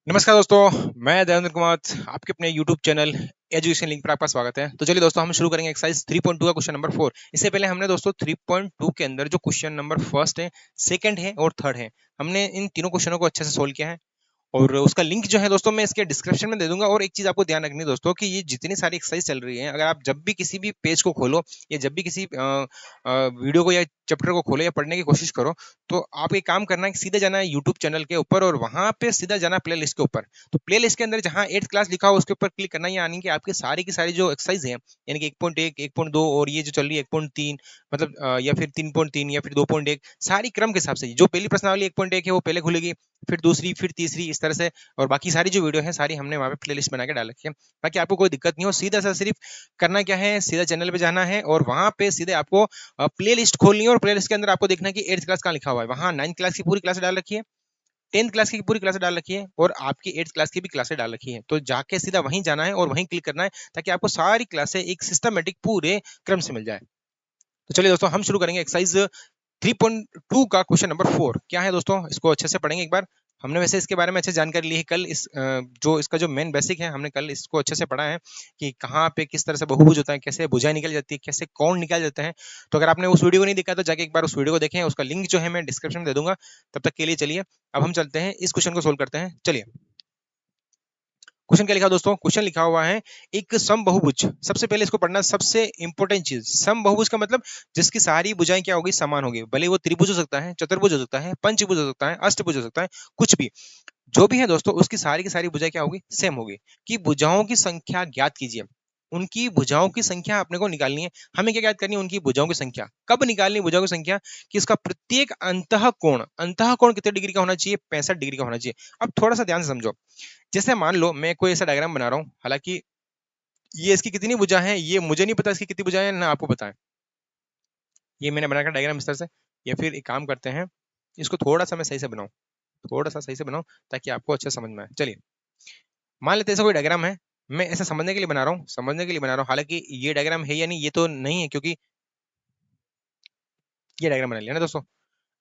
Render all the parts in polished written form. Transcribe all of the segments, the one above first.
नमस्कार दोस्तों, मैं देवेंद्र कुमार आपके अपने YouTube चैनल एजुकेशन लिंक पर आपका स्वागत है। तो चलिए दोस्तों, हम शुरू करेंगे एक्सरसाइज 3.2 का क्वेश्चन नंबर 4। इससे पहले हमने दोस्तों 3.2 के अंदर जो क्वेश्चन नंबर फर्स्ट है, सेकंड है और थर्ड है, हमने इन तीनों क्वेश्चनों को अच्छे से सोल्व किया है और उसका लिंक जो है दोस्तों मैं इसके डिस्क्रिप्शन में दे दूंगा। और एक चीज आपको ध्यान रखनी है दोस्तों कि ये जितनी सारी एक्सरसाइज चल रही है, अगर आप जब भी किसी भी पेज को खोलो या जब भी किसी वीडियो को या चैप्टर को खोलो या पढ़ने की कोशिश करो, तो आप एक काम करना है कि सीधे जाना है यूट्यूब चैनल के ऊपर और वहां पे सीधा जाना प्ले लिस्ट के ऊपर। तो प्ले लिस्ट के अंदर जहां 8th क्लास लिखा हो उसके ऊपर क्लिक करना है, यानी कि आपकी सारी की सारी जो एक्सरसाइज है, यानी कि 1.1, 1.2 और ये जो चल रही है 1.3, मतलब या फिर 3.3 या फिर 2.1, सारी क्रम के हिसाब से जो पहली प्रश्नावली 1.1 है वो पहले खुलेगी, फिर दूसरी, फिर तीसरी, इस तरह से। और बाकी सारी जो वीडियो है सारी हमने वहाँ पे प्लेलिस्ट बना के डाल रखी है, ताकि आपको कोई दिक्कत नहीं हो। सीधा सा सिर्फ करना क्या है, सीधा चैनल पे जाना है और वहाँ पे सीधे आपको प्ले लिस्ट खोलनी है और प्ले लिस्ट के अंदर आपको देखना है कि 8th क्लास कहाँ लिखा हुआ है। वहाँ 9th क्लास की पूरी क्लास डाल रखी है, 10th क्लास की पूरी क्लास डाल रखी है और आपकी 8th क्लास की भी क्लासें डाल रखी है। तो जाके सीधा वहीं जाना है और वहीं क्लिक करना है, ताकि आपको सारी क्लासें एक सिस्टमेटिक पूरे क्रम से मिल जाए। तो चलिए दोस्तों, हम शुरू करेंगे एक्सरसाइज 3.2 का क्वेश्चन नंबर 4। क्या है दोस्तों, इसको अच्छे से पढ़ेंगे एक बार। हमने वैसे इसके बारे में अच्छे जानकारी ली है कल, इस जो इसका जो मेन बेसिक है हमने कल इसको अच्छे से पढ़ा है कि कहाँ पे किस तरह से बहुभुज होता है, कैसे भुजाएं निकल जाती है, कैसे कोण निकल जाते हैं। तो अगर आपने उस वीडियो को नहीं देखा तो जाके एक बार उस वीडियो को देखें, उसका लिंक जो है मैं डिस्क्रिप्शन में दे दूंगा। तब तक के लिए चलिए अब हम चलते हैं इस क्वेश्चन को सोल्व करते हैं। चलिए, क्वेश्चन क्या लिखा दोस्तों, क्वेश्चन लिखा हुआ है एक समबहुभुज। सबसे पहले इसको पढ़ना, सबसे इंपॉर्टेंट चीज, समबहुभुज का मतलब जिसकी सारी भुजाएं क्या होगी, समान होगी। भले वो त्रिभुज हो सकता है, चतुर्भुज हो सकता है, पंचभुज हो सकता है, अष्टभुज हो सकता है, कुछ भी जो भी है दोस्तों, उसकी सारी की सारी भुजाएं क्या होगी, सेम होगी। कि भुजाओं की संख्या ज्ञात कीजिए। उनकी भुजाओं की संख्या अपने को निकालनी है। हमें क्या ज्ञात करनी है, उनकी भुजाओं की संख्या। कब निकालनी है भुजाओं की संख्या, कि इसका प्रत्येक अंतः कोण कितने डिग्री का होना चाहिए, 65 डिग्री का होना चाहिए। अब थोड़ा सा ध्यान से समझो। जैसे मान लो मैं कोई ऐसा डायग्राम बना रहा हूँ, हालांकि ये इसकी कितनी भुजा है ये मुझे नहीं पता, इसकी कितनी भुजा है ना आपको पता है। ये मैंने बनाकर डायग्राम इस तरह से, या फिर एक काम करते हैं, इसको थोड़ा सा मैं सही से बनाऊं, थोड़ा सा सही से बनाऊं ताकि आपको अच्छे समझ में आए। चलिए, मान लेते हैं ऐसा कोई डायग्राम है, मैं ऐसा समझने के लिए बना रहा हूँ, समझने के लिए बना रहा हूँ। हालांकि ये डायग्राम है या नहीं ये तो नहीं है, क्योंकि ये डायग्राम बना लिया ना दोस्तों।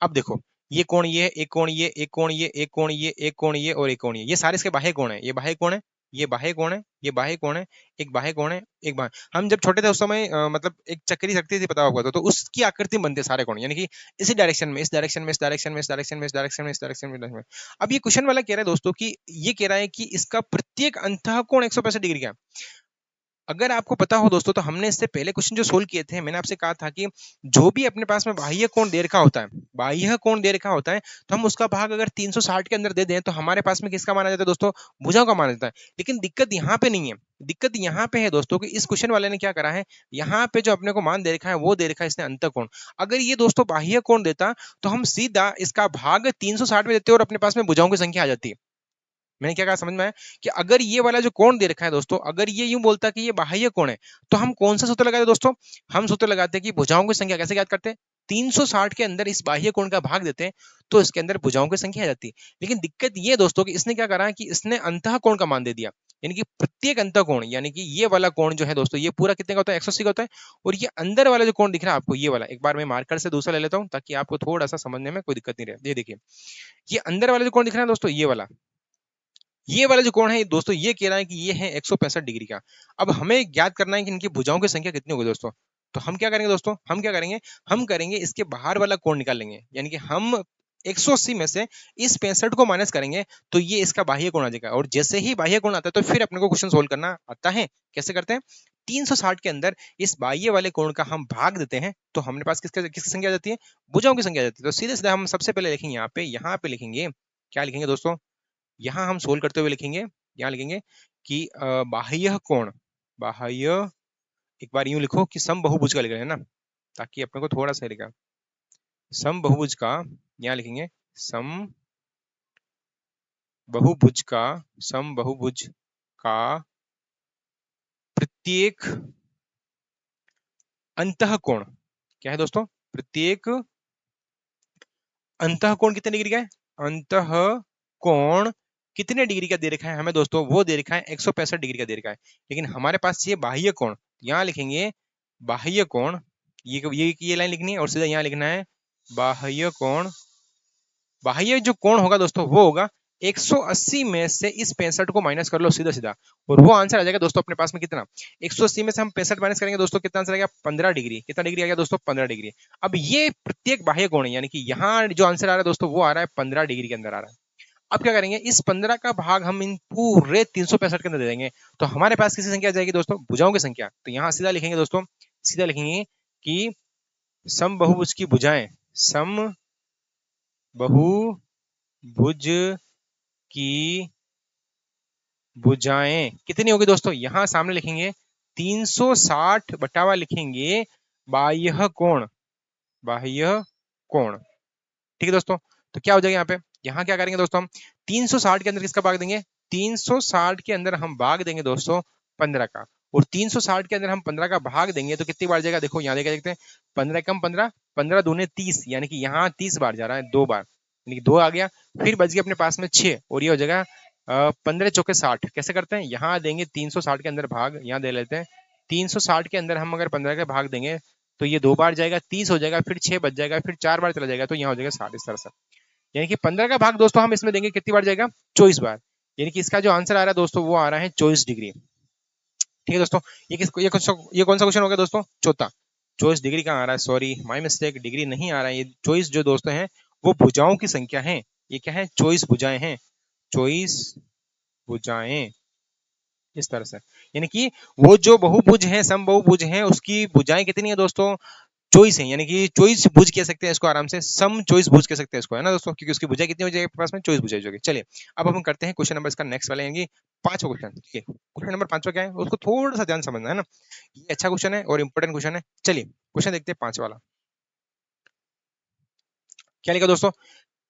अब देखो, ये कोण, ये एक कोण, ये एक कोण, ये एक कोण, ये एक कोण, ये और एक कोण, ये सारे इसके बाह्य कोण है। ये बाह्य कोण है, ये बाह्य कोण है, ये बाह्य कोण है, एक बाह्य कोण है, एक बाह्य। हम जब छोटे थे उस समय मतलब एक चक्री सकती थी, पता होगा तो उसकी आकृति में बनते सारे कोण, यानी कि इसी डायरेक्शन में, इस डायरेक्शन में, इस डायरेक्शन में, इस डायरेक्शन में, इस डायरेक्शन में, इस डायरेक्शन में, डायरेक्शन में। अब ये क्वेश्चन वाला कह रहा है दोस्तों कि ये कह रहा है कि इसका प्रत्येक अंतः कोण 165 डिग्री का है। अगर आपको पता हो दोस्तों, तो हमने इससे पहले क्वेश्चन जो सोल्व किए थे, मैंने आपसे कहा था कि जो भी अपने पास में बाह्य कोण दे रखा होता है, बाह्य कोण दे रखा होता है, तो हम उसका भाग अगर 360 के अंदर दे दें तो हमारे पास में किसका माना जाता है दोस्तों, भुजाओं का माना जाता है। लेकिन दिक्कत यहाँ पे नहीं है, दिक्कत यहाँ पे है दोस्तों कि इस क्वेश्चन वाले ने क्या करा है, यहाँ पे जो अपने को मान दे रखा है वो दे रखा है इसने अंतः कोण। अगर ये दोस्तों बाह्य कोण देता तो हम सीधा इसका भाग 360 में देते और अपने पास में भुजाओं की संख्या आ जाती है। मैंने क्या कहा समझ में आया, कि अगर ये वाला जो कोण दे रखा है दोस्तों, अगर ये यूं बोलता कि ये बाह्य कोण है, तो हम कौन सा सूत्र लगाते दोस्तों, हम सूत्र लगाते हैं कि भुजाओं की संख्या कैसे ज्ञात करते हैं, 360 के अंदर इस बाह्य कोण का भाग देते हैं, तो इसके अंदर भुजाओं की संख्या आ जाती है। लेकिन दिक्कत ये दोस्तों कि इसने क्या करा कि इसने अंतः कोण का मान दे दिया, यानी कि प्रत्येक अंतः कोण, यानी कि ये वाला कोण जो है दोस्तों, ये पूरा कितने का होता है, 180 का होता है। और ये अंदर वाला जो कोण दिख रहा है आपको, ये वाला, एक बार मैं मार्कर से दूसरा ले लेता हूं ताकि आपको थोड़ा सा समझने में कोई दिक्कत नहीं रहे। ये देखिए, ये अंदर वाला जो कोण दिख रहा है दोस्तों, ये वाला जो कोण है दोस्तों, ये कह रहा है कि ये है 165 डिग्री का। अब हमें ज्ञात करना है कि इनकी भुजाओं की संख्या कितनी होगी दोस्तों। तो हम क्या करेंगे दोस्तों, हम करेंगे इसके बाहर वाला कोण निकाल लेंगे, यानी कि हम 180 में से इस 65 को माइनस करेंगे, तो ये इसका बाह्य कोण आ जाएगा। और जैसे ही बाह्य कोण आता है तो फिर अपने को क्वेश्चन सोल्व करना आता है। कैसे करते हैं, 360 के अंदर इस बाह्य वाले कोण का हम भाग देते हैं, तो हमारे पास किसकी संख्या आ जाती है, भुजाओं की संख्या आ जाती है। तो सीधे सीधे हम सबसे पहले लिखेंगे यहाँ पे लिखेंगे, क्या लिखेंगे दोस्तों, यहाँ हम सोल्व करते हुए लिखेंगे, यहाँ लिखेंगे कि बाह्य कोण, बाह्य, एक बार यूं लिखो कि समबहुभुज का लिख रहे हैं ना, ताकि अपने को थोड़ा सा लिखा, समबहुभुज का, यहाँ लिखेंगे समबहुभुज का, समबहुभुज का प्रत्येक अंतः कोण, क्या है दोस्तों, प्रत्येक अंतः कोण कितने डिग्री का है, अंतः कोण कितने डिग्री का दे रखा है हमें दोस्तों, वो दे रखा है 165 डिग्री का दे रखा है। लेकिन हमारे पास ये बाह्य कोण, यहाँ लिखेंगे बाह्य कोण, ये लाइन लिखनी है और सीधा यहाँ लिखना है बाह्य कोण। बाह्य जो कोण होगा दोस्तों वो होगा 180 में से इस 65 को माइनस कर लो सीधा सीधा, और वो आंसर आ जाएगा दोस्तों अपने पास में कितना, 180 में से हम 65 माइनस करेंगे दोस्तों, कितना आंसर आ गया 15 डिग्री। कितना डिग्री आ गया दोस्तों 15 डिग्री। अब ये प्रत्येक बाह्य कोण है, यानी कि यहाँ जो आंसर आ रहा है दोस्तों वो आ रहा है 15 डिग्री के अंदर आ रहा है। अब क्या करेंगे, इस 15 का भाग हम इन पूरे 365 के अंदर दे देंगे, तो हमारे पास किसी संख्या आ जाएगी दोस्तों, भुजाओं की संख्या। तो यहाँ सीधा लिखेंगे दोस्तों, सीधा लिखेंगे कि समबहुभुज की भुजाएं, समबहुभुज की भुजाएं कितनी होगी दोस्तों, यहां सामने लिखेंगे 360 बटावा लिखेंगे बाह्य कोण, बाह्य कोण। ठीक है दोस्तों, तो क्या हो जाएगा यहाँ पे, यहाँ क्या करेंगे दोस्तों हम 360 के अंदर किसका भाग देंगे, 360 के अंदर हम भाग देंगे दोस्तों 15 का, और 360 के अंदर हम 15 का भाग देंगे तो कितनी बार जाएगा, देखो यहाँ देखते हैं 15 कम 15, 15 दूने 30, यानी कि यहाँ 30 बार जा रहा है, 2 बार, यानी कि 2 आ गया, फिर बच गया अपने पास में 6, और ये हो जाएगा 15 चौके 60। कैसे करते हैं, यहाँ देंगे 360 के अंदर भाग, यहाँ दे लेते हैं 360 के अंदर हम अगर 15 के भाग देंगे तो ये 2 बार जाएगा, 30 हो जाएगा, फिर 6 बच जाएगा, फिर 4 बार चला जाएगा, तो यहाँ हो जाएगा 60। इस तरह से यानी कि 15 का भाग दोस्तों हम इसमें देंगे कितनी बार जाएगा, 24 बार, यानी कि इसका जो आंसर आ रहा है दोस्तों वो आ रहा है 24 डिग्री। ठीक है दोस्तों, ये कौन सा क्वेश्चन हो गया दोस्तों, चौथा। 24 डिग्री कहाँ आ रहा है, सॉरी माई मिस्टेक, डिग्री नहीं आ रहा है, ये 24 जो दोस्तों हैं वो भुजाओं की संख्या है। ये क्या है, 24 भुजाएं हैं, 24 भुजाएं, इस तरह से। यानी कि वो जो बहुभुज है, समबहुभुज है, उसकी भुजाएं कितनी है दोस्तों, 24 है, यानी कि 24 भुज कह सकते हैं इसको, आराम से सम 24 भुज कह सकते हैं इसको, है ना दोस्तों, क्योंकि उसकी भुजाएं कितनी हो जाएगी पास में, 24 भुजाएं होगी। चलिए अब हम करते हैं क्वेश्चन नंबर इसका नेक्स्ट वाला, यानी पांचवा क्वेश्चन। ठीक है, क्वेश्चन नंबर पांचवा क्या है, उसको थोड़ा सा ध्यान समझना है ना, ये अच्छा क्वेश्चन है और इंपॉर्टेंट क्वेश्चन है। चलिए क्वेश्चन देखते हैं पांचवा वाला, क्या लिखा दोस्तों,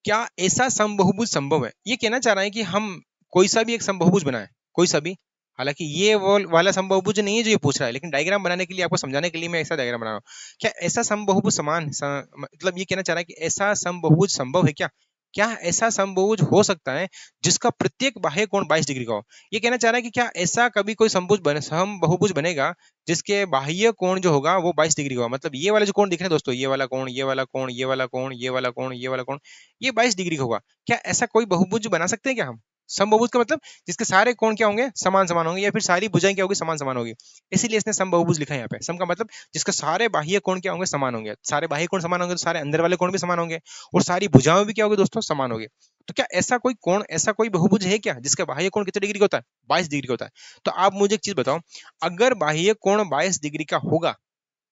क्या ऐसा समबहुभुज संभव है, ये कहना चाह रहा है कि हम कोई सा भी एक समबहुभुज बनाए, कोई सा भी, हालांकि ये वो वाला समबहुभुज नहीं है जो ये पूछ रहा है, लेकिन डायग्राम बनाने के लिए, आपको समझाने के लिए मैं ऐसा डायग्राम बना रहा हूँ। क्या ऐसा समबहुभुज मतलब ये कहना चाह रहा है कि ऐसा समबहुभुज संभव है क्या, क्या ऐसा समबहुभुज हो सकता है जिसका प्रत्येक बाह्य कोण 22 डिग्री का हो। ये कहना चाह रहा है कि क्या ऐसा कभी कोई समबहुभुज बनेगा जिसके बाह्य कोण जो होगा वो 22 डिग्री का होगा, मतलब ये वाला जो कोण दिख रहे हैं दोस्तों, ये वाला कोण, ये वाला कोण, ये वाला कोण, ये वाला कोण, ये वाला कोण, ये 22 डिग्री का होगा। क्या ऐसा कोई बहुभुज बना सकते हैं क्या हम, समबहुभुज का मतलब जिसके सारे कोण क्या होंगे, समान समान होंगे, या फिर सारी भुजाएं क्या होगी, समान समान होगी, इसीलिए इसने समबहुभुज लिखा है यहाँ पे। सम का मतलब जिसके सारे बाह्य कोण क्या होंगे, समान होंगे, सारे बाह्य कोण समान होंगे तो सारे अंदर वाले कोण भी समान होंगे, और सारी भुजाएं भी क्या होगी दोस्तों, समान होगी। तो क्या ऐसा कोई कोण, ऐसा कोई बहुभुज है क्या जिसका बाह्य कोण कितने डिग्री का होता है, 22 डिग्री का होता है। तो आप मुझे एक चीज बताओ, अगर बाह्य कोण 22 डिग्री का होगा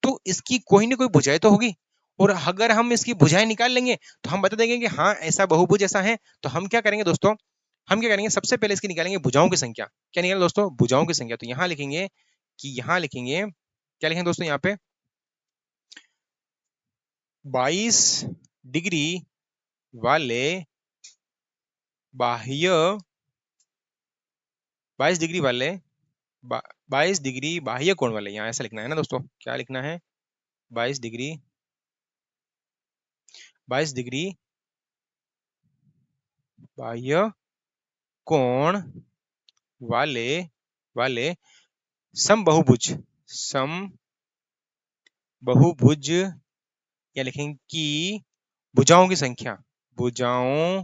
तो इसकी कोई ना कोई भुजाएं तो होगी, और अगर हम इसकी भुजाएं निकाल लेंगे तो हम बता देंगे कि हाँ ऐसा बहुभुज ऐसा है। तो हम क्या करेंगे दोस्तों, हम क्या करेंगे, सबसे पहले इसकी निकालेंगे भुजाओं की संख्या। क्या निकालेंगे दोस्तों, भुजाओं की संख्या। तो यहाँ लिखेंगे कि यहाँ लिखेंगे, क्या लिखेंगे दोस्तों, यहाँ पे 22 डिग्री वाले बाह्य, 22 डिग्री वाले 22 डिग्री बाह्य कोण वाले, यहाँ ऐसा लिखना है ना दोस्तों, क्या लिखना है, 22 डिग्री, 22 डिग्री बाह्य कोण वाले, वाले समबहुभुज, समबहुभुज, या लिखेंगे कि भुजाओं की संख्या, भुजाओं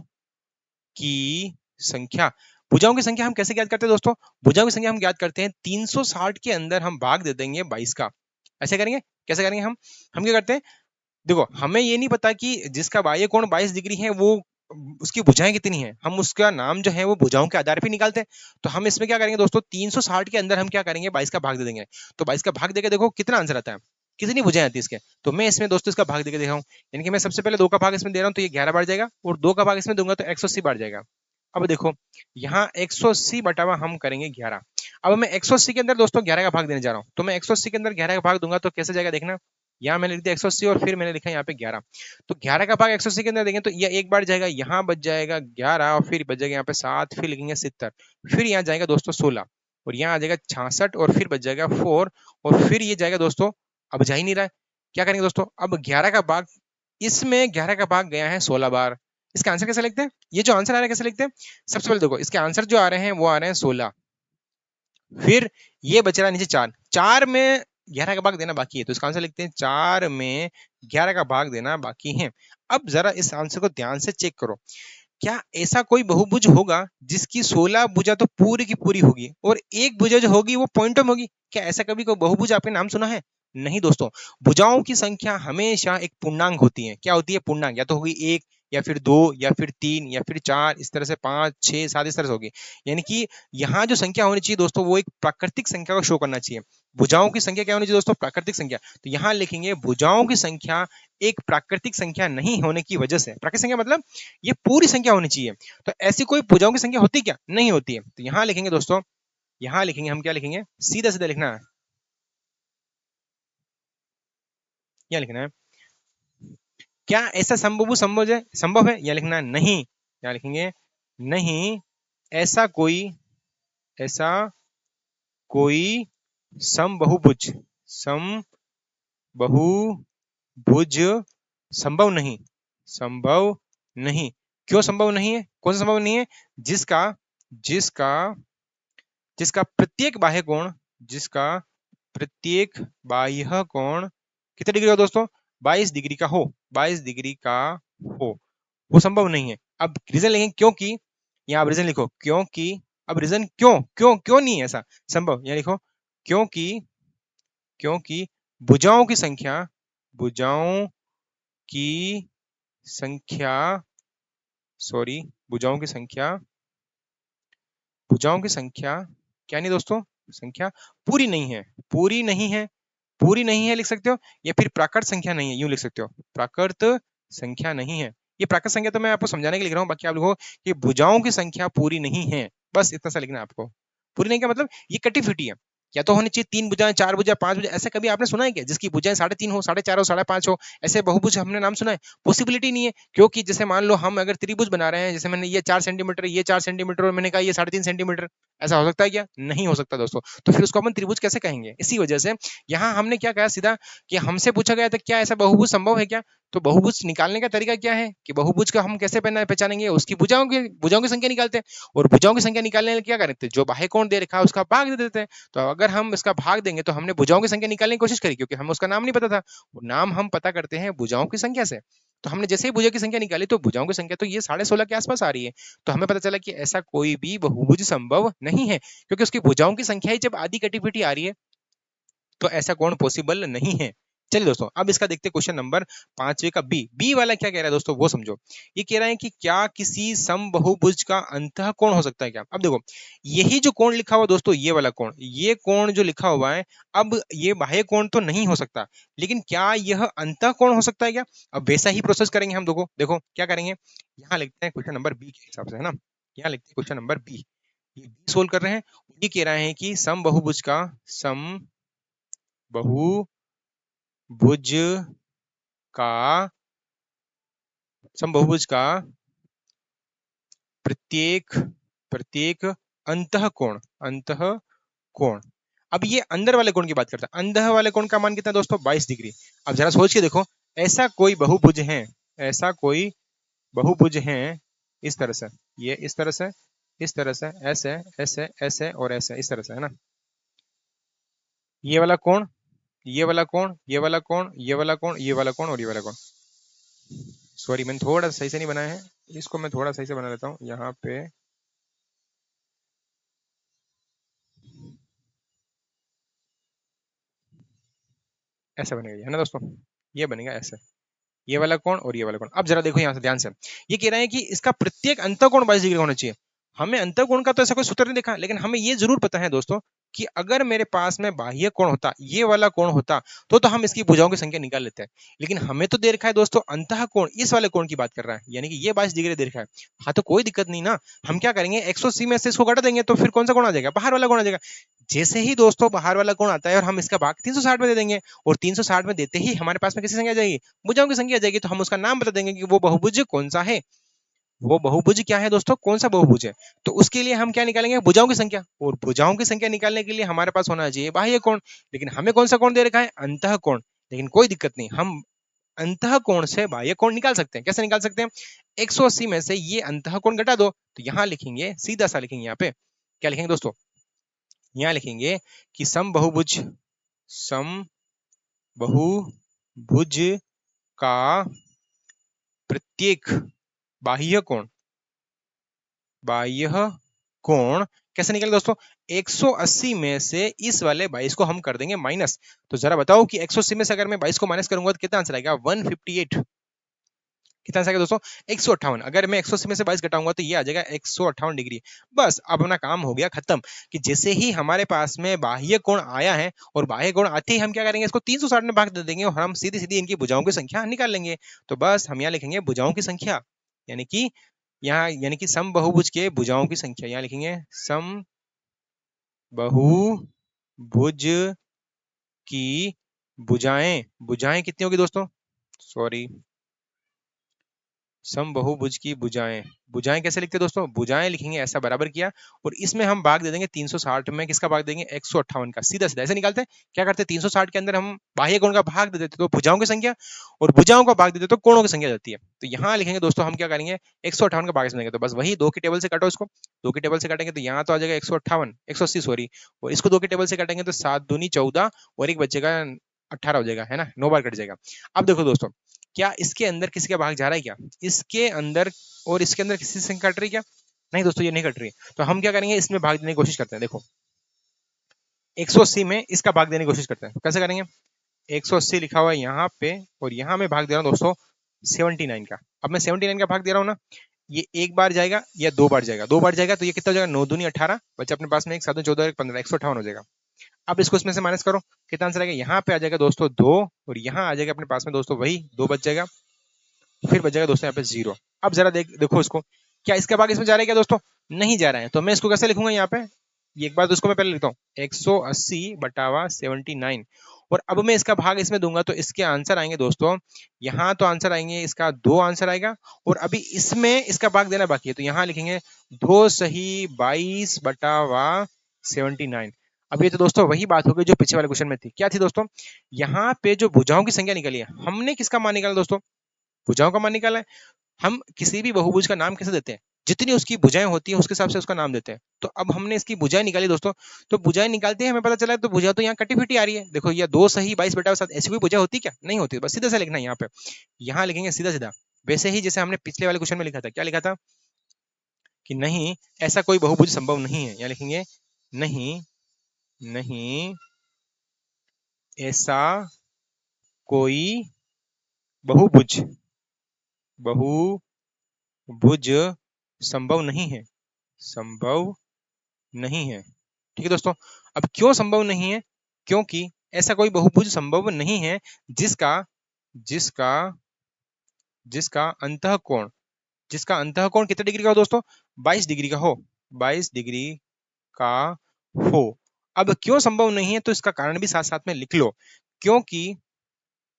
की संख्या। भुजाओं की संख्या हम कैसे ज्ञात करते हैं दोस्तों, भुजाओं की संख्या हम ज्ञात करते हैं 360 के अंदर हम भाग दे देंगे 22 का। ऐसे करेंगे, कैसे करेंगे हम क्या करते हैं, देखो हमें ये नहीं पता कि जिसका बाह्य कोण 22 डिग्री है वो उसकी भुजाएं कितनी हैं, हम उसका नाम जो है वो भुजाओं के आधार पर निकालते हैं। तो हम इसमें क्या करेंगे दोस्तों, 360 के अंदर हम क्या करेंगे, 22 का भाग दे देंगे। तो 22 का भाग देके देखो कितना आंसर आता है, कितनी भुजाएं आती है इसके। तो मैं इसमें दोस्तों इसका भाग देके देखा हूँ, यानी कि मैं सबसे पहले 2 का भाग इसमें दे रहा हूँ तो ये 11 बार जाएगा, और 2 का भाग इसमें दूंगा तो 180 बार जाएगा। अब देखो यहाँ 180 बटावा हम करेंगे 11। अब मैं 180 के अंदर दोस्तों 11 का भाग देने जा रहा हूँ, तो मैं 180 के अंदर 11 का भाग दूंगा तो कैसे जाएगा देखना, यहाँ मैंने लिख दिया 180 और फिर मैंने लिखा यहाँ पे 11। तो 11 का भाग 180 के अंदर देंगे तो ये एक बार जाएगा, यहाँ बच जाएगा 11, और फिर बच जाएगा यहाँ पे 7, फिर लिखेंगे 70, फिर यहाँ जाएगा दोस्तों 16, और यहाँ आ जाएगा 66, और फिर बच जाएगा 4, और फिर ये जाएगा दोस्तों, अब जा ही नहीं रहा है। क्या करेंगे दोस्तों, अब 11 का भाग, इसमें 11 का भाग गया है 16 बार। इसका आंसर कैसे लिखते हैं, ये जो आंसर आ रहा है कैसे लिखते हैं, सबसे पहले देखो इसके आंसर जो आ रहे हैं वो आ रहे हैं 16, फिर ये बच रहा है नीचे 4, 4 में 11 का भाग देना बाकी है, तो इसका आंसर लिखते हैं 4 में 11 का भाग देना बाकी है। अब जरा इस आंसर को ध्यान से चेक करो, क्या ऐसा कोई बहुभुज होगा जिसकी 16 भुजा तो पूरी की पूरी होगी और एक भुजा जो होगी वो पॉइंटों में होगी? क्या ऐसा कभी कोई बहुभुज आपने नाम सुना है? नहीं दोस्तों। भुजाओं की संख्या हमेशा एक पूर्णांक होती है। क्या होती है? पूर्णांक। या तो होगी एक, या फिर दो, या फिर तीन, या फिर चार, इस तरह से पांच, छह, सात, इस तरह से होगी। यानी कि यहाँ जो संख्या होनी चाहिए दोस्तों वो एक प्राकृतिक संख्या को शो करना चाहिए। भुजाओं की संख्या क्या होनी चाहिए दोस्तों? प्राकृतिक संख्या। तो यहाँ लिखेंगे भुजाओं की संख्या एक प्राकृतिक संख्या नहीं होने की वजह से, प्राकृतिक संख्या मतलब ये पूरी संख्या होनी चाहिए। तो ऐसी कोई भुजाओं की संख्या होती क्या? नहीं होती है। तो यहां लिखेंगे दोस्तों, यहां लिखेंगे हम, क्या लिखेंगे? सीधा सीधा लिखना है, क्या लिखना है? क्या ऐसा संभव है या लिखना है नहीं? क्या लिखेंगे? नहीं ऐसा कोई, ऐसा कोई समबहुभुज, समबहुभुज संभव नहीं, संभव नहीं। क्यों संभव नहीं है? कौन सा संभव नहीं है? जिसका जिसका जिसका प्रत्येक बाह्य कोण, जिसका प्रत्येक बाह्य कोण कितने डिग्री का दोस्तों? 22 डिग्री का हो, 22 डिग्री का हो, वो संभव नहीं है। अब रीजन लिखेंगे क्योंकि, यहाँ आप रीजन लिखो क्योंकि। अब रीजन क्यों क्यों क्यों नहीं है ऐसा संभव, यहाँ लिखो क्योंकि, क्योंकि भुजाओं की संख्या, भुजाओं की संख्या, सॉरी, भुजाओं की संख्या, भुजाओं की संख्या क्या नहीं दोस्तों? संख्या पूरी नहीं है, पूरी नहीं है, पूरी नहीं है लिख सकते हो, या फिर प्राकृत संख्या नहीं है, यूं लिख सकते हो, प्राकृत संख्या नहीं है। ये प्राकृत संख्या तो मैं आपको समझाने के लिए लिख रहा हूँ, बाकी आप लिखो कि भुजाओं की संख्या पूरी नहीं है, बस इतना सा लिखना है आपको। पूरी नहीं, क्या मतलब? ये कटी फिटी है। या तो होनी चाहिए तीन भुजाएं, चार भुजा, पांच भुजा, ऐसा कभी आपने सुना है क्या जिसकी भुजाएं 3.5 हो, 4.5 हो, 5.5 हो? ऐसे बहुभुज हमने नाम सुना है? पॉसिबिलिटी नहीं है। क्योंकि जैसे मान लो हम अगर त्रिभुज बना रहे हैं, जैसे मैंने ये 4 सेंटीमीटर, ये 4 सेंटीमीटर, और मैंने कहा ये 3.5 सेंटीमीटर, ऐसा हो सकता है क्या? नहीं हो सकता दोस्तों। तो फिर उसको अपन त्रिभुज कैसे कहेंगे? इसी वजह से यहाँ हमने क्या कहा सीधा, कि हमसे पूछा गया था क्या ऐसा बहुभुज संभव है क्या? तो बहुभुज निकालने का तरीका क्या है, कि बहुभुज का हम कैसे पहचानेंगे? उसकी भुजाओं की संख्या निकालते हैं, और भुजाओं की संख्या निकालने के लिए क्या करते हैं? जो बाह्य कोण दे रखा है उसका भाग दे देते हैं। तो अगर हम इसका भाग देंगे तो हमने भुजाओं की संख्या निकालने की कोशिश करी, क्योंकि हमें उसका नाम नहीं पता था। वो नाम हम पता करते हैं भुजाओं की संख्या से। तो हमने जैसे ही भुजा की संख्या निकाली तो भुजाओं की संख्या तो ये 16.5 के आसपास आ रही है। तो हमें पता चला कि ऐसा कोई भी बहुभुज संभव नहीं है, क्योंकि उसकी भुजाओं की संख्या ही जब आधी कटी पिटी आ रही है, तो ऐसा कौन पॉसिबल नहीं है। चलिए दोस्तों, अब इसका देखते हैं क्वेश्चन नंबर 5वें का बी। बी वाला क्या कह रहा है दोस्तों वो समझो। ये कह रहा है कि क्या किसी समबहुभुज का अंतः कोण हो सकता है क्या? अब देखो, यही जो कोण लिखा हुआ दोस्तों, ये वाला कोण, ये कोण जो लिखा हुआ है, अब ये बाह्य कोण तो नहीं हो सकता, लेकिन क्या यह अंतः कोण हो सकता है क्या? अब वैसा ही प्रोसेस करेंगे हम। देखो देखो क्या करेंगे, यहाँ लिखते हैं क्वेश्चन नंबर बी के हिसाब से, है ना। यहाँ लिखते हैं क्वेश्चन नंबर बी। ये बी सोल्व कर रहे हैं। ये कह रहा है कि समबहुभुज का, समबहुभुज का, समबहुभुज का प्रत्येक, प्रत्येक अंतः कोण, अंतः कोण। अब ये अंदर वाले कोण की बात करता है। अंदर वाले कोण का मान कितना है दोस्तों? 22 डिग्री। अब जरा सोच के देखो, ऐसा कोई बहुभुज है, ऐसा कोई बहुभुज है इस तरह से, ये इस तरह से, इस तरह से, ऐसे ऐसे ऐसे और ऐसे, इस तरह से, है ना। ये वाला कोण, ये वाला कोण, ये वाला कोण, ये वाला कोण, ये वाला कोण और ये वाला कोण। सॉरी, मैंने थोड़ा सही से नहीं बनाया है, इसको मैं थोड़ा सही से बना लेता हूँ। यहाँ पे ऐसा बनेगा, है ना दोस्तों, ये बनेगा ऐसे, ये वाला कोण और ये वाला कोण। अब जरा देखो यहाँ से ध्यान से, ये कह रहा है कि इसका प्रत्येक अंतःकोण 22 डिग्री होना चाहिए। हमें अंतःकोण का तो ऐसा कोई सूत्र नहीं देखा, लेकिन हमें ये जरूर पता है दोस्तों कि अगर मेरे पास में बाह्य कोण होता, ये वाला कोण होता, तो हम इसकी भुजाओं की संख्या निकाल लेते हैं। लेकिन हमें तो दे रखा है दोस्तों अंतः कोण, इस वाले कोण की बात कर रहा है, यानी कि ये 22 डिग्री दे रखा है। हाँ, तो कोई दिक्कत नहीं ना। हम क्या करेंगे, 180 में से इसको घटा देंगे, तो फिर कौन सा कोण आ जाएगा? बाहर वाला कोण आ जाएगा। जैसे ही दोस्तों बाहर वाला कोण आता है और हम इसका भाग 360 में दे देंगे, और 360 में देते ही हमारे पास में किसी संख्या आ जाएगी? भुजाओं की संख्या आ जाएगी। तो हम उसका नाम बता देंगे कि वो बहुभुज कौन सा है। वो बहुभुज क्या है दोस्तों? कौन सा बहुभुज है? तो उसके लिए हम क्या निकालेंगे? भुजाओं की संख्या। और भुजाओं की संख्या निकालने के लिए हमारे पास होना चाहिए बाह्य कोण। लेकिन हमें कौन सा कोण दे रखा है? अंतः कोण। लेकिन कोई दिक्कत नहीं, हम अंतः कोण से बाह्य कोण निकाल सकते हैं। कैसे निकाल सकते हैं? 180 में से ये अंतः कोण घटा दो, तो यहां लिखेंगे, सीधा सा लिखेंगे, यहाँ पे क्या लिखेंगे दोस्तों? यहाँ लिखेंगे कि सम बहुभुज, सम बहुभुज का प्रत्येक बाह्य कोण, बाह्य कोण कैसे निकले दोस्तों? 180 में से इस वाले 22 को हम कर देंगे माइनस। तो जरा बताओ कि 180 में से अगर मैं 22 को माइनस करूंगा तो कितना आंसर आएगा? 158। कितना आएगा दोस्तों? 158। अगर मैं 180 में से 22 घटाऊंगा तो ये आ जाएगा 158 डिग्री। बस अब अपना काम हो गया खत्म कि जैसे ही हमारे पास में बाह्य कोण आया है और बाह्य कोण आते ही हम क्या करेंगे? इसको 360 में भाग दे देंगे और हम सीधी सीधी इनकी भुजाओं की संख्या निकाल लेंगे। तो बस हम यहाँ लिखेंगे भुजाओं की संख्या, यानी कि यहाँ यानी कि समबाहुभुज के भुजाओं की संख्या। यहाँ लिखेंगे समबाहुभुज की भुजाएं। भुजाएं कितनी होगी दोस्तों? सॉरी, समबाहुभुज की भुजाएं। भुजाएं कैसे लिखते हैं दोस्तों? भुजाएं लिखेंगे ऐसा बराबर किया और इसमें हम भाग दे देंगे 360 में। किसका भाग देंगे? 158 का। सीधा सीधा ऐसे निकालते हैं। क्या करते हैं? 360 के अंदर हम बाह्य कोण का भाग दे देते तो भुजाओं की संख्या, और भुजाओं का भाग दे देते तो कोणों की संख्या जाती है। तो यहाँ लिखेंगे दोस्तों हम क्या करेंगे? 158 का भाग इसमें देंगे। तो बस वही 2 की टेबल से काटो इसको। 2 की टेबल से काटेंगे तो यहाँ तो आ जाएगा 158, 180 सॉरी, और इसको 2 की टेबल से काटेंगे तो 7 दूनी 14 और एक बचेगा 18 हो जाएगा, है ना? 9 बार कट जाएगा। अब देखो दोस्तों, क्या इसके अंदर किसी का भाग जा रहा है क्या? इसके अंदर और इसके अंदर किसी से कट रही क्या? नहीं दोस्तों, ये नहीं कट रही। तो हम क्या करेंगे? इसमें भाग देने की कोशिश करते हैं। देखो 180 में इसका भाग देने की कोशिश करते हैं। कैसे करेंगे? 180 लिखा हुआ है यहाँ पे और यहाँ मैं भाग दे रहा हूँ दोस्तों 79 का। अब मैं 79 का भाग दे रहा हूँ ना, ये एक बार जाएगा या 2 बार जाएगा? 2 बार जाएगा तो ये कितना हो जाएगा? 9 दूनी 18 बच्चे अपने पास में, एक 7 14 एक 15, 158 हो जाएगा। अब इसको इसमें से माइनस करो, कितना आंसर आएगा? यहाँ पे आ जाएगा दोस्तों 2 और यहाँ आ जाएगा अपने पास में दोस्तों वही 2 बच जाएगा, फिर बच जाएगा दोस्तों यहाँ पे 0। अब जरा देखो इसको, क्या इसका भाग इसमें जा रहा है क्या दोस्तों? नहीं जा रहा है। तो मैं इसको कैसे लिखूंगा यहाँ पे? ये एक बार तो इसको मैं पहले लिखता हूँ 180 बटावा 79 और अब मैं इसका भाग इसमें दूंगा तो इसके आंसर आएंगे दोस्तों, यहाँ तो आंसर आएंगे इसका 2 आंसर आएगा और अभी इसमें इसका भाग देना बाकी है। तो यहाँ लिखेंगे 2 सही 22 बटावा 79। अब ये तो दोस्तों वही बात हो गई जो पीछे वाले क्वेश्चन में थी। क्या थी दोस्तों? यहाँ पे जो भुजाओं की संख्या निकली है, हमने किसका मान निकाला दोस्तों? भुजाओं का मान निकाला है। हम किसी भी बहुभुज का नाम कैसे देते हैं? जितनी उसकी भुजाएं होती है उसके हिसाब से उसका नाम देते हैं। तो अब हमने इसकी भुजाएं निकाली दोस्तों, तो भुजाएं निकालते हैं हमें पता चला तो भुजा तो यहाँ कटी फिटी आ रही है। देखो ये 2 सही 22 बटा 7 ऐसी कोई भुजा होती क्या? नहीं होती। बस सीधा सा लिखना है यहाँ पे। यहाँ लिखेंगे सीधा सीधा वैसे ही जैसे हमने पिछले वाले क्वेश्चन में लिखा था। क्या लिखा था? कि नहीं, ऐसा कोई बहुभुज संभव नहीं है। यहाँ लिखेंगे नहीं, नहीं ऐसा कोई बहुभुज बहुभुज संभव नहीं है, संभव नहीं है। ठीक है दोस्तों। अब क्यों संभव नहीं है? क्योंकि ऐसा कोई बहुभुज संभव नहीं है जिसका जिसका जिसका अंतःकोण जिसका अंतःकोण कितने डिग्री का हो दोस्तों? 22 डिग्री का हो। 22 डिग्री का हो। अब क्यों संभव नहीं है तो इसका कारण भी साथ साथ में लिख लो। क्योंकि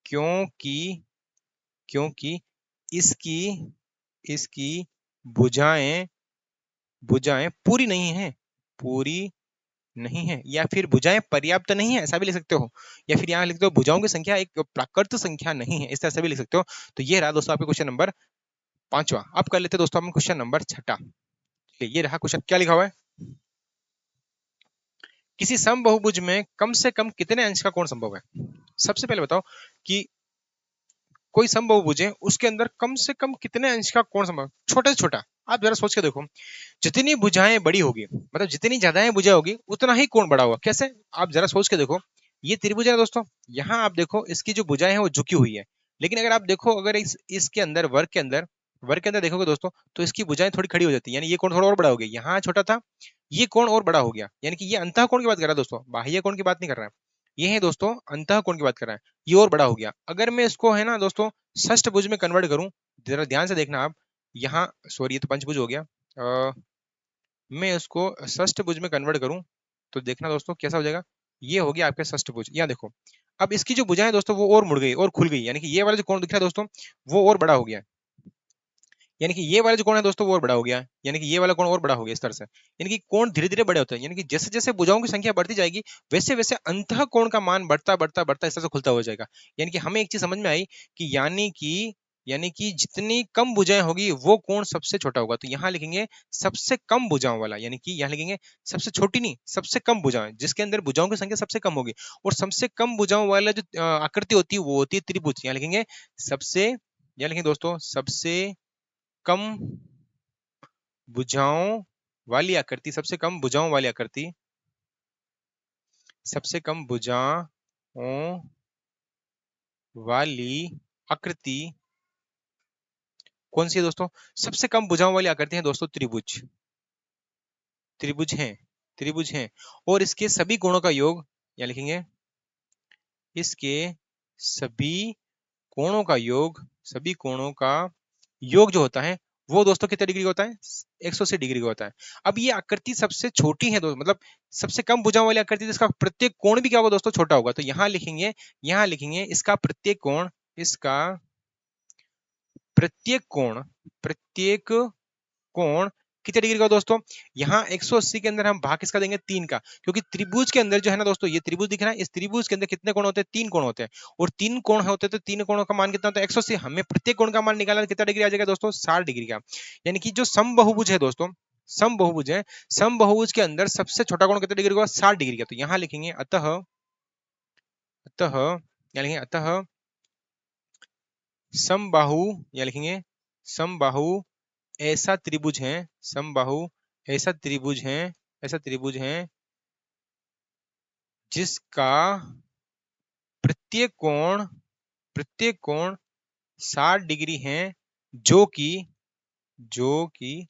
क्योंकि क्योंकि इसकी इसकी भुजाएं भुजाएं पूरी नहीं है, पूरी नहीं है, या फिर भुजाएं पर्याप्त नहीं है, ऐसा भी लिख सकते हो। या फिर यहाँ लिख दो भुजाओं की संख्या एक प्राकृत संख्या नहीं है, इस तरह से भी लिख सकते हो। तो ये रहा दोस्तों आपका क्वेश्चन नंबर 5वां। अब कर लेते हैं दोस्तों हम क्वेश्चन नंबर 6। ये रहा क्वेश्चन। क्या लिखा हुआ है? किसी समबाहुभुज में कम से कम कितने अंश का कोण संभव है? सबसे पहले बताओ कि कोई समबाहुभुज है उसके अंदर कम से कम कितने अंश का कोण संभव है? छोटा से छोटा। आप जरा सोच के देखो, जितनी भुजाएं बड़ी होगी, मतलब जितनी ज्यादा भुजा होगी उतना ही कोण बड़ा होगा। कैसे? आप जरा सोच के देखो। ये त्रिभुज है दोस्तों, यहाँ आप देखो इसकी जो भुजाएं हैं वो झुकी हुई है। लेकिन अगर आप देखो, अगर इसके अंदर वर्ग के अंदर देखोगे दोस्तों तो इसकी भुजाएं थोड़ी खड़ी हो जाती है, यानी ये कोण थोड़ा और बड़ा हो गया। यहाँ छोटा था, ये कोण और बड़ा हो गया, यानी कि ये अंतः कोण की बात कर रहा है दोस्तों, बाह्य कोण की बात नहीं कर रहा है। ये है दोस्तों अंतः कोण की बात कर रहा है, ये और बड़ा हो गया। अगर मैं इसको है ना दोस्तों षष्ठभुज में कन्वर्ट करूं, जरा ध्यान से देखना आप। यहाँ सॉरी ये तो पंचभुज हो गया। मैं इसको षष्ठभुज में कन्वर्ट करूं तो देखना दोस्तों कैसा हो जाएगा। ये हो गया आपका षष्ठभुज। यहाँ देखो, अब इसकी जो भुजाएं दोस्तों वो और मुड़ गई और खुल गई, यानी कि ये वाला जो कोण दिख रहा है दोस्तों वो और बड़ा हो गया है। यानी कि ये वाला जो कोण है दोस्तों वो और बड़ा हो गया है, यानी कि ये वाला कोण और बड़ा हो गया इस तरह से। यानी कि कोण धीरे धीरे बड़े होते हैं, यानी कि जैसे जैसे भुजाओं की संख्या बढ़ती जाएगी वैसे वैसे अंतः कोण का मान बढ़ता बढ़ता बढ़ता इस तरह से खुलता हो जाएगा। यानी कि हमें एक चीज समझ में आई कि यानी कि जितनी कम भुजाएं होगी वो कोण सबसे छोटा होगा। तो यहाँ लिखेंगे सबसे कम भुजाओं वाला, यानी कि यहाँ लिखेंगे सबसे छोटी नहीं, सबसे कम भुजाएं, जिसके अंदर भुजाओं की संख्या सबसे कम होगी। और सबसे कम भुजाओं वाला जो आकृति होती है वो होती है त्रिभुज। यहाँ लिखेंगे सबसे, यहाँ लिखेंगे दोस्तों सबसे कम भुजाओं वाली आकृति, सबसे कम भुजाओं वाली आकृति, सबसे कम भुजाओं वाली आकृति कौन सी है दोस्तों? सबसे कम भुजाओं वाली आकृति है दोस्तों त्रिभुज। त्रिभुज है, त्रिभुज है। और इसके सभी कोणों का योग, या लिखेंगे इसके सभी कोणों का योग, सभी कोणों का योग जो होता है वो दोस्तों कितने डिग्री का होता है? 180 डिग्री का होता है। अब ये आकृति सबसे छोटी है दोस्तों, मतलब सबसे कम भुजाओं वाली आकृति, जिसका प्रत्येक कोण भी क्या होगा दोस्तों? छोटा होगा। तो यहां लिखेंगे, यहां लिखेंगे इसका प्रत्येक कोण, इसका प्रत्येक कोण, प्रत्येक कोण कितने डिग्री का दोस्तों? यहाँ 180 के अंदर हम भाग किसका देंगे? 3 का, क्योंकि त्रिभुज के अंदर जो है ना दोस्तों, ये त्रिभुज दिख रहा है, इस त्रिभुज के अंदर कितने कोण होते हैं? 3 कोण होते हैं। और 3 कोण होते हैं तो 3 कोणों का मान कितना होता है? 180। हमें प्रत्येक कोण का मान निकालना, कितना डिग्री आ जाएगा दोस्तों? 60 डिग्री का। यानी कि जो समबाहुभुज है दोस्तों, समबाहुभुज है, समबाहुभुज के अंदर सबसे छोटा कोण कितने डिग्री का? 60 डिग्री का। तो यहाँ लिखेंगे अतः, अतः या लिखेंगे अतः समबाहु, या लिखेंगे समबाहु ऐसा त्रिभुज है, समबाहु ऐसा त्रिभुज है, ऐसा त्रिभुज है जिसका प्रत्येक कोण, प्रत्येक कोण 60 डिग्री है, जो कि, जो कि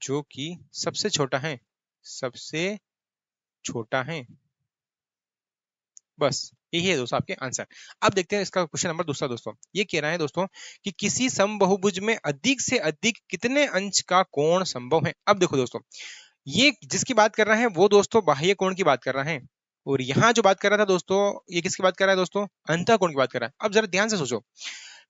जो कि सबसे छोटा है, सबसे छोटा है। बस यही है दोस्तों आपके आंसर। अब देखते हैं इसका क्वेश्चन नंबर दूसरा दोस्तों। ये कह रहा है दोस्तों कि किसी समबाहुभुज में अधिक से अधिक कितने अंश का कोण संभव है? अब देखो दोस्तों, ये जिसकी बात कर रहा है वो दोस्तों बाह्य कोण की बात कर रहा है, और यहाँ जो बात कर रहा था दोस्तों, ये किसकी बात कर रहा है दोस्तों? अंतः कोण की बात कर रहा है। अब जरा ध्यान से सोचो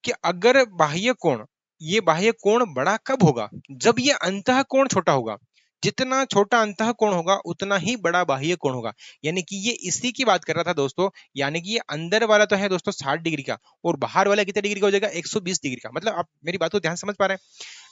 कि अगर बाह्य कोण, ये बाह्य कोण बड़ा कब होगा? जब ये अंतः कोण छोटा होगा। जितना छोटा अंतः कोण होगा उतना ही बड़ा बाह्य कोण होगा। यानी कि ये इसी की बात कर रहा था दोस्तों। यानी कि ये अंदर वाला तो है दोस्तों 60 डिग्री का, और बाहर वाला कितने डिग्री का हो जाएगा? 120 डिग्री का। मतलब आप मेरी बात को ध्यान से समझ पा रहे हैं?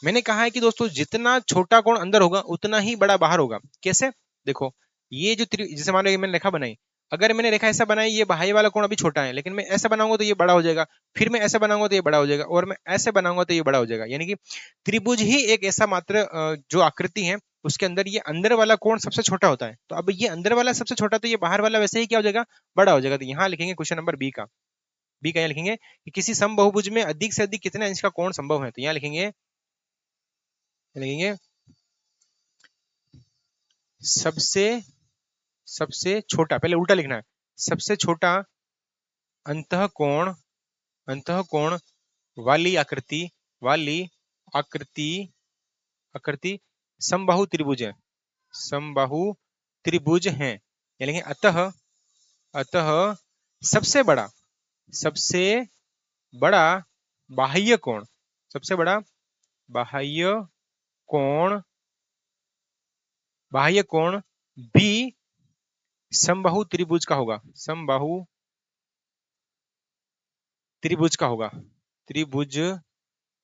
मैंने कहा है कि दोस्तों जितना छोटा कोण अंदर होगा उतना ही बड़ा बाहर होगा। कैसे? देखो, ये जो जैसे मान लो मैंने रेखा बनाई, अगर मैंने रेखा ऐसा बनाई, ये बाह्य वाला कोण अभी छोटा है, लेकिन मैं ऐसा बनाऊंगा तो ये बड़ा हो जाएगा, फिर मैं ऐसे बनाऊंगा तो ये बड़ा हो जाएगा, और मैं ऐसे बनाऊंगा तो ये बड़ा हो जाएगा। यानी कि त्रिभुज ही एक ऐसा मात्र जो आकृति है उसके अंदर ये अंदर वाला कोण सबसे छोटा होता है। तो अब ये अंदर वाला सबसे छोटा, तो ये बाहर वाला वैसे ही क्या हो जाएगा? बड़ा हो जाएगा। तो यहाँ लिखेंगे क्वेश्चन नंबर बी का, बी का यहाँ लिखेंगे कि किसी समबाहुभुज में अधिक से अधिक कितने अंश का कोण संभव है? तो यहाँ लिखेंगे, लिखेंगे सबसे, सबसे छोटा, पहले उल्टा लिखना है, सबसे छोटा अंतः कोण, अंतः कोण वाली आकृति, वाली आकृति, आकृति समबाहु त्रिभुज है, समबाहु त्रिभुज है। यानी अतः, अतः सबसे बड़ा, सबसे बड़ा बाह्य कोण, सबसे बड़ा बाह्य कोण, बाह्य कोण भी समबाहु त्रिभुज का होगा, समबाहु त्रिभुज का होगा, त्रिभुज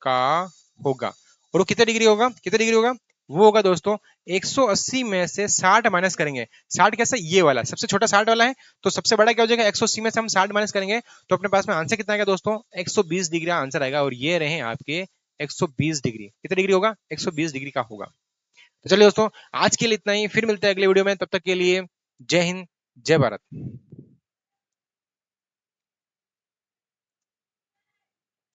का होगा। और वो कितने डिग्री होगा? कितने डिग्री होगा? वो होगा दोस्तों 180 में से 60 माइनस करेंगे। 60 कैसा? ये वाला सबसे छोटा 60 वाला है, तो सबसे बड़ा क्या हो जाएगा? 180 में से हम 60 माइनस करेंगे, तो अपने पास में आंसर कितना आएगा दोस्तों? 120 डिग्री आंसर आएगा। और ये रहे आपके 120 डिग्री। कितने डिग्री होगा? 120 डिग्री का होगा। तो चलिए दोस्तों, आज के लिए इतना ही, फिर मिलते हैं अगले वीडियो में। तब तक के लिए जय हिंद, जय भारत।